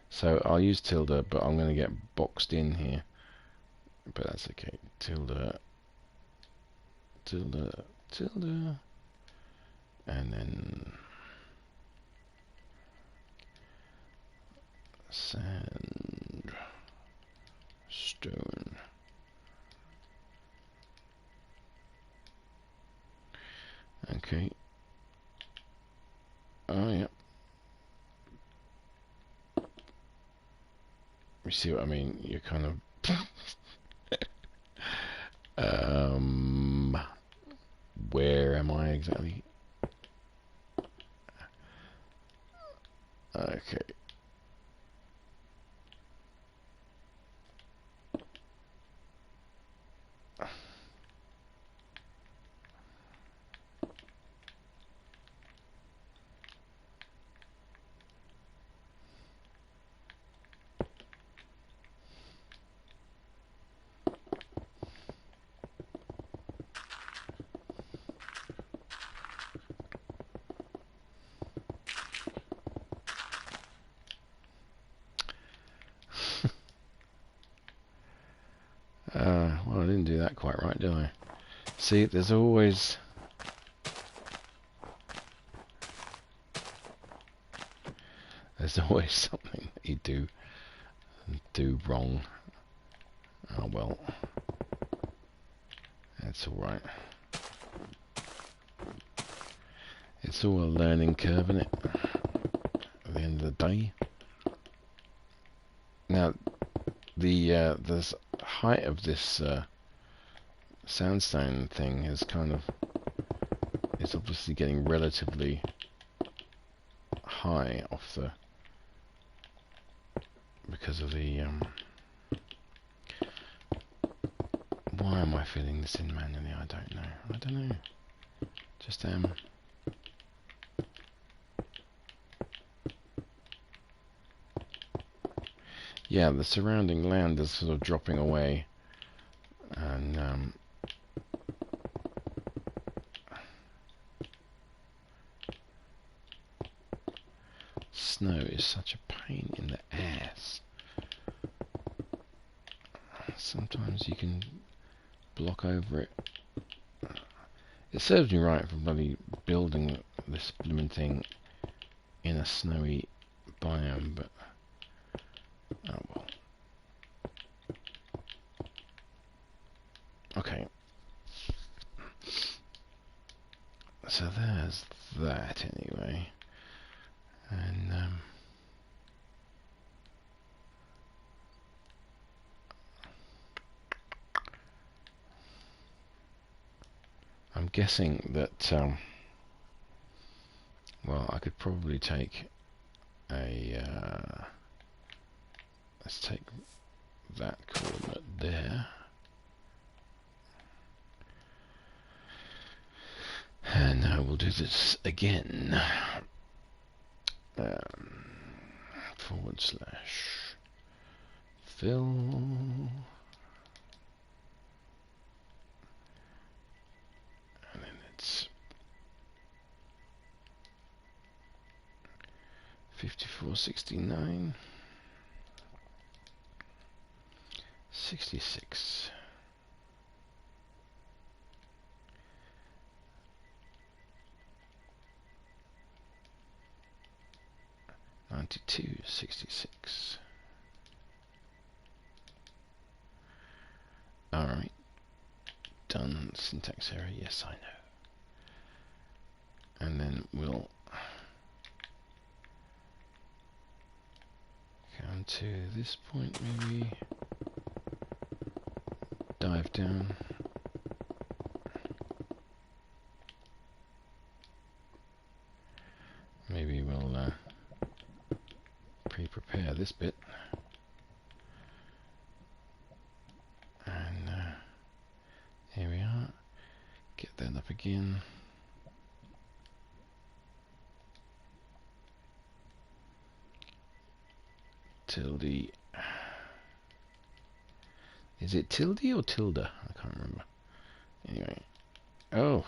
So I'll use tilde, but I'm going to get boxed in here. But that's okay. Tilde, tilde, tilde, and then sand, stone. Okay. Oh yeah. You see what I mean? You're kind of where am I exactly? Okay. Well, I didn't do that quite right, did I? See, there's always something that you do wrong. Oh well, that's all right. It's all a learning curve, isn't it? At the end of the day. Now, the height of this sandstone thing is it's obviously getting relatively high off the because of the why am I filling this in manually? I don't know. Just yeah, the surrounding land is sort of dropping away, and snow is such a pain in the ass. Sometimes you can block over it. It serves me right for bloody building this blooming thing in a snowy biome, but oh well. Okay. So there's that anyway. And I'm guessing that well, I could probably take let's take that coordinate there, and we'll do this again. /fill 64, 66. 92, 66. Alright. Done. Syntax error. Yes, I know. And then we'll come to this point, maybe. Dive down. Maybe we'll pre-prepare this bit. And here we are. Get that up again. Tilde. Is it tilde or tilde? I can't remember. Anyway. Oh,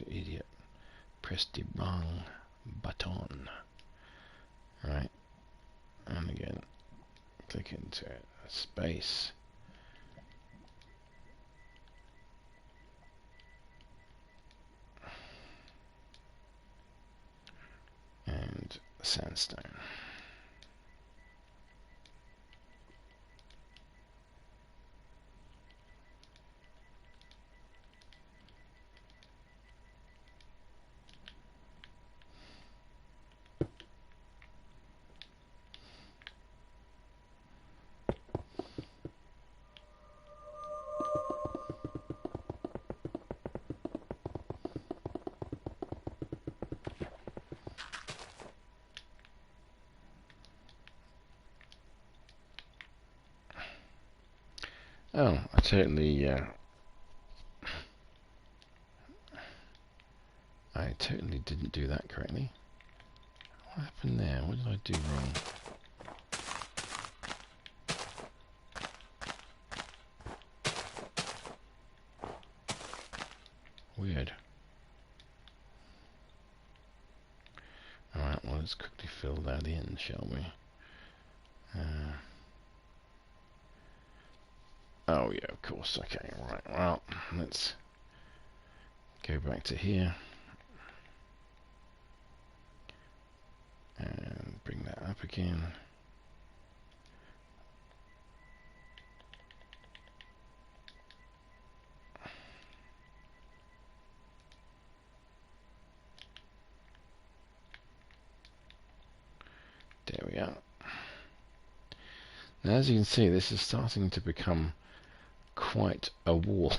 idiot. Pressed the wrong button. Right. And again. Click into it. Space. And sandstone. Oh, I totally didn't do that correctly. What happened there? What did I do wrong? Weird. Alright, well, let's quickly fill that in, shall we? Oh yeah, of course. Okay, right. Well, let's go back to here and bring that up again. There we are. Now, as you can see, this is starting to become quite a wall.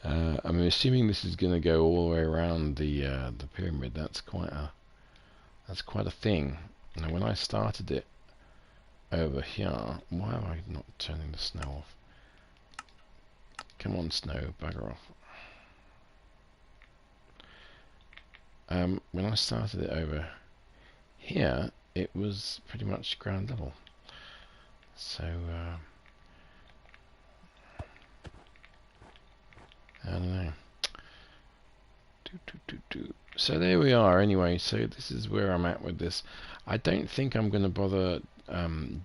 I'm assuming this is going to go all the way around the pyramid. That's quite a thing. Now, when I started it over here, why am I not turning the snow off? Come on, snow, bugger off. When I started it over here, it was pretty much ground level. So I don't know. So there we are anyway. So this is where I'm at with this. I don't think I'm going to bother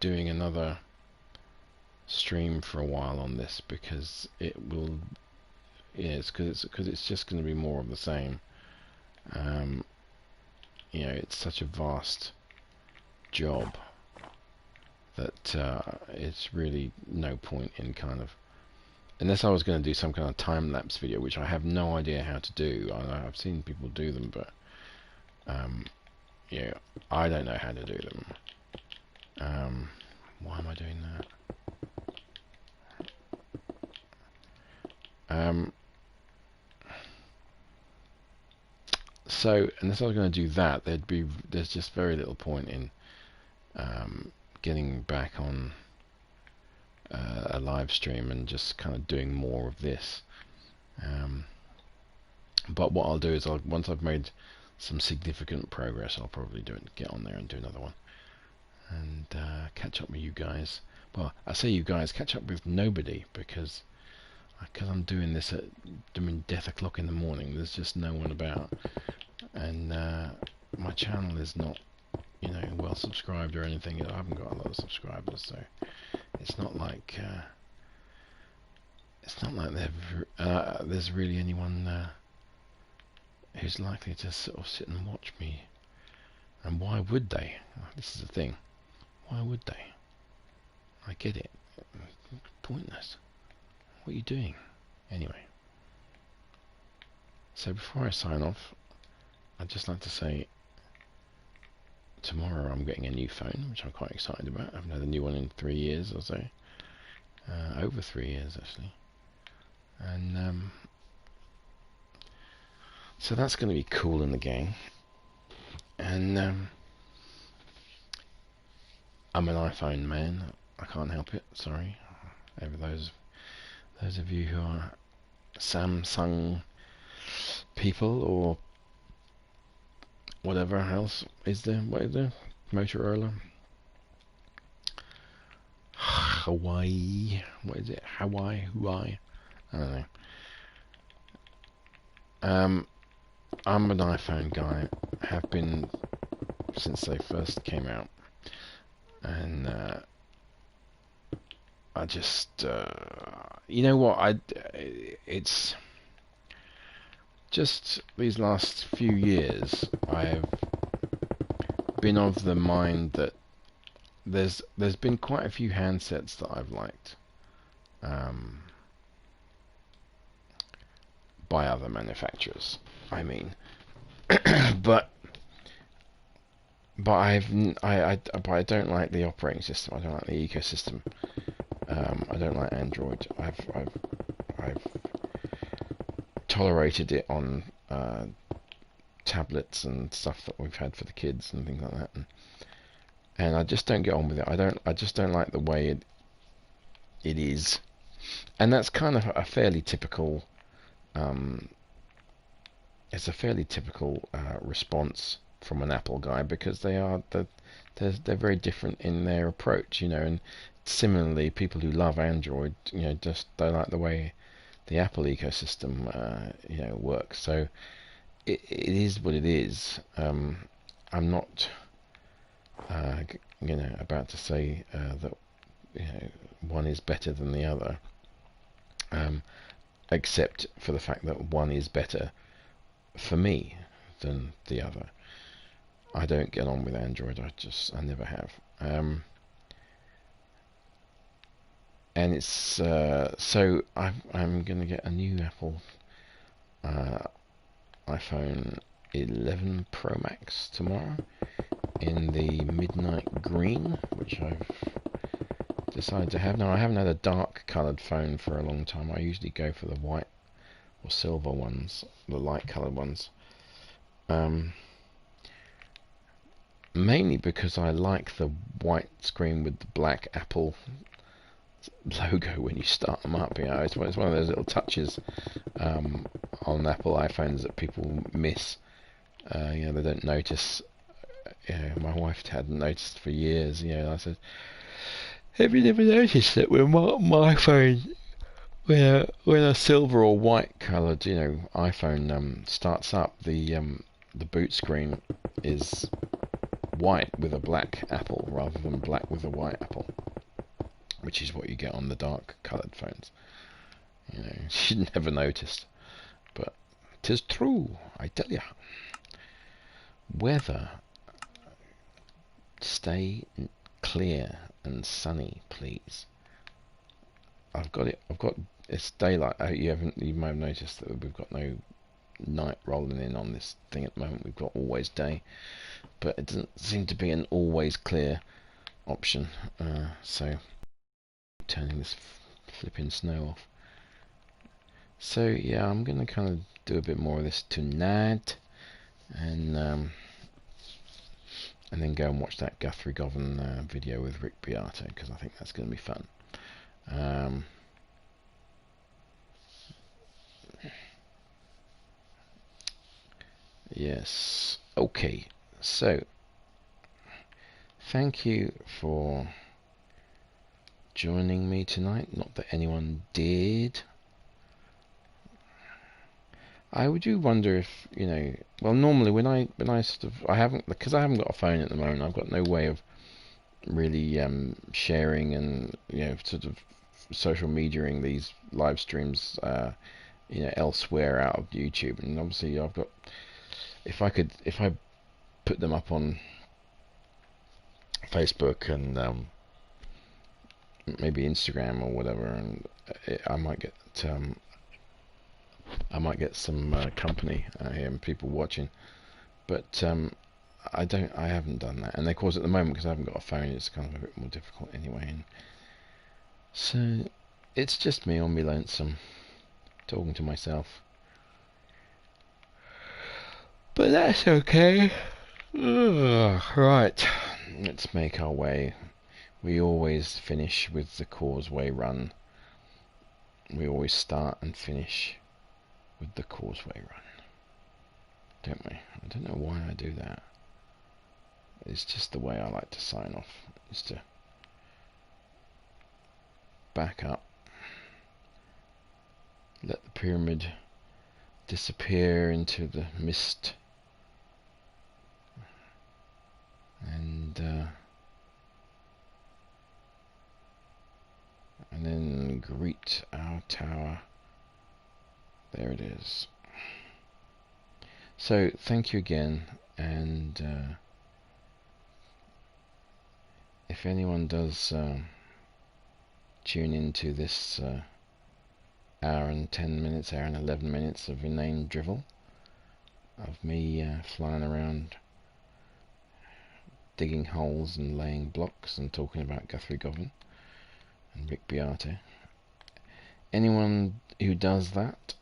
doing another stream for a while on this, because it will, because it's just going to be more of the same. You know, it's such a vast job that it's really no point in kind of, unless I was going to do some kind of time-lapse video, which I have no idea how to do. I've seen people do them, but yeah, I don't know how to do them. Why am I doing that? So, unless I was going to do that, there's just very little point in getting back on a live stream and just kind of doing more of this. But what I'll do is, once I've made some significant progress, I'll probably get on there and do another one, and catch up with you guys. Well, I say you guys, catch up with nobody, because I'm doing death o'clock in the morning. There's just no one about, and my channel is not, you know, well subscribed or anything. I haven't got a lot of subscribers, so it's not like there's really anyone who's likely to sort of sit and watch me. And why would they? This is the thing. Why would they? I get it. Pointless. What are you doing? Anyway. So before I sign off, I'd just like to say tomorrow I'm getting a new phone, which I'm quite excited about. I haven't had a new one in 3 years or so. Over 3 years, actually. And so that's going to be cool in the gang. And I'm an iPhone man. I can't help it. Sorry. Over those of you who are Samsung people or whatever else is there. What is there? Motorola. Hawaii. What is it? Hawaii. I don't know. I'm an iPhone guy. Have been since they first came out, and I just, you know what? It's just these last few years I've been of the mind that there's been quite a few handsets that I've liked. By other manufacturers, I mean, but I don't like the operating system. I don't like the ecosystem. I don't like Android. I've tolerated it on tablets and stuff that we've had for the kids and things like that, and I just don't get on with it. I just don't like the way it is, and that's kind of a fairly typical. It's a fairly typical response from an Apple guy, because they're very different in their approach, you know. And similarly, people who love Android, you know, just don't like the way the Apple ecosystem, you know, works. So it is what it is. I'm not, you know, about to say that, you know, one is better than the other, except for the fact that one is better for me than the other. I don't get on with Android. I never have. And it's so I'm gonna get a new Apple iPhone 11 Pro Max tomorrow in the midnight green, which I've decided to have. Now, I haven't had a dark coloured phone for a long time. I usually go for the white or silver ones, the light coloured ones. Mainly because I like the white screen with the black Apple logo when you start them up. You know, it's one of those little touches on Apple iPhones that people miss. You know, they don't notice. You know, my wife hadn't noticed for years. You know, I said, "Have you never noticed that when my phone, when a silver or white coloured, you know, iPhone starts up, the boot screen is white with a black apple rather than black with a white apple, which is what you get on the dark coloured phones." You know, she'd never noticed, but 'tis true, I tell ya. Weather, stay clear and sunny, please. I've got it's daylight. You might have noticed that we've got no night rolling in on this thing at the moment. We've got always day, but it doesn't seem to be an always clear option. So turning this flipping snow off. So yeah, I'm gonna kind of do a bit more of this tonight, and then go and watch that Guthrie Govan video with Rick Beato, because I think that's going to be fun. Yes. Okay. So, thank you for joining me tonight. Not that anyone did. I would do wonder if, well, normally when I sort of, I haven't, because I haven't got a phone at the moment, I've got no way of really sharing and, sort of social mediaing these live streams, elsewhere out of YouTube. And obviously I've got, if I put them up on Facebook and maybe Instagram or whatever, and I might get some company here and people watching, but I haven't done that, and of course at the moment, because I haven't got a phone, it's kind of a bit more difficult anyway, and so it's just me on me lonesome talking to myself, but that's okay. Ugh, right, let's make our way. We always finish with the Causeway Run. We always start and finish with the Causeway Run, don't we? I don't know why I do that. It's just the way I like to sign off, is to back up, let the pyramid disappear into the mist, and then greet our tower. There it is. So thank you again, and if anyone does tune into this hour and 10 minutes, hour and 11 minutes of inane drivel, of me flying around digging holes and laying blocks and talking about Guthrie Govan and Rick Beato. Anyone who does that,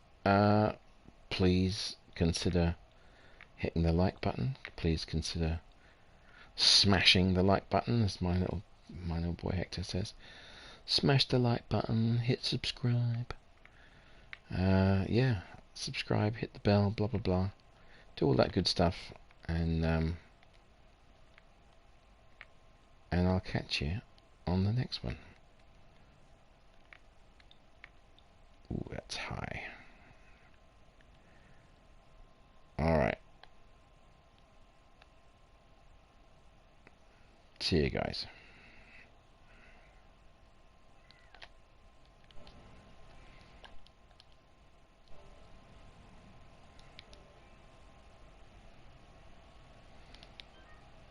please consider hitting the like button. Please consider smashing the like button, as my little boy Hector says. Smash the like button, hit subscribe. Yeah, subscribe, hit the bell, blah blah blah. Do all that good stuff, and I'll catch you on the next one. Ooh, that's high. Alright. See you guys.